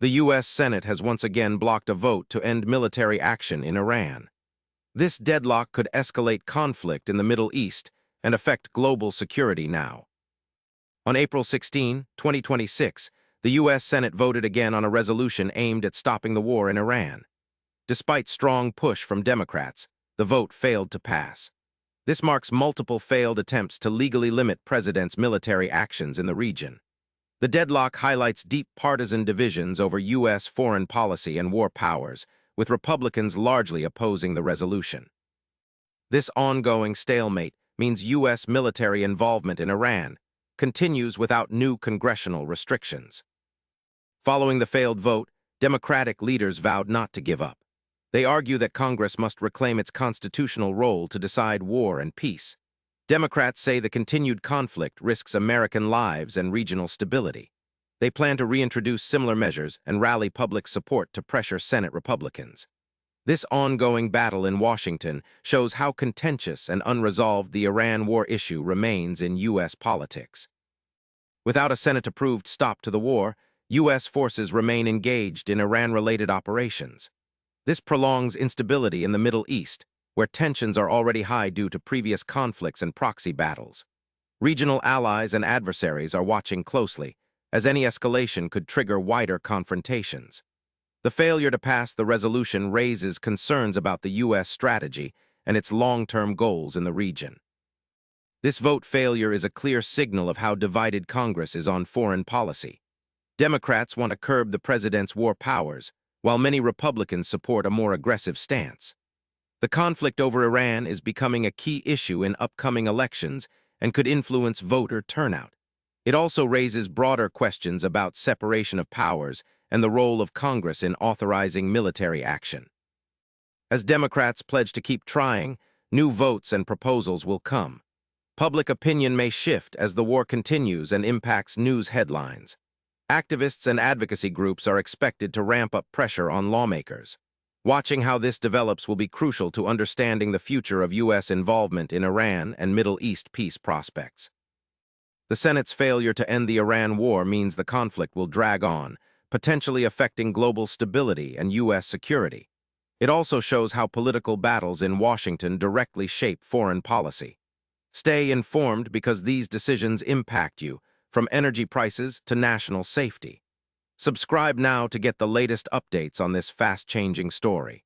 The U.S. Senate has once again blocked a vote to end military action in Iran. This deadlock could escalate conflict in the Middle East and affect global security now. On April 16, 2026, the U.S. Senate voted again on a resolution aimed at stopping the war in Iran. Despite strong push from Democrats, the vote failed to pass. This marks multiple failed attempts to legally limit president's military actions in the region. The deadlock highlights deep partisan divisions over U.S. foreign policy and war powers, with Republicans largely opposing the resolution. This ongoing stalemate means U.S. military involvement in Iran continues without new congressional restrictions. Following the failed vote, Democratic leaders vowed not to give up. They argue that Congress must reclaim its constitutional role to decide war and peace. Democrats say the continued conflict risks American lives and regional stability. They plan to reintroduce similar measures and rally public support to pressure Senate Republicans. This ongoing battle in Washington shows how contentious and unresolved the Iran war issue remains in U.S. politics. Without a Senate-approved stop to the war, U.S. forces remain engaged in Iran-related operations. This prolongs instability in the Middle East, where tensions are already high due to previous conflicts and proxy battles. Regional allies and adversaries are watching closely, as any escalation could trigger wider confrontations. The failure to pass the resolution raises concerns about the U.S. strategy and its long-term goals in the region. This vote failure is a clear signal of how divided Congress is on foreign policy. Democrats want to curb the president's war powers, while many Republicans support a more aggressive stance. The conflict over Iran is becoming a key issue in upcoming elections and could influence voter turnout. It also raises broader questions about separation of powers and the role of Congress in authorizing military action. As Democrats pledge to keep trying, new votes and proposals will come. Public opinion may shift as the war continues and impacts news headlines. Activists and advocacy groups are expected to ramp up pressure on lawmakers. Watching how this develops will be crucial to understanding the future of U.S. involvement in Iran and Middle East peace prospects. The Senate's failure to end the Iran war means the conflict will drag on, potentially affecting global stability and U.S. security. It also shows how political battles in Washington directly shape foreign policy. Stay informed because these decisions impact you, from energy prices to national safety. Subscribe now to get the latest updates on this fast-changing story.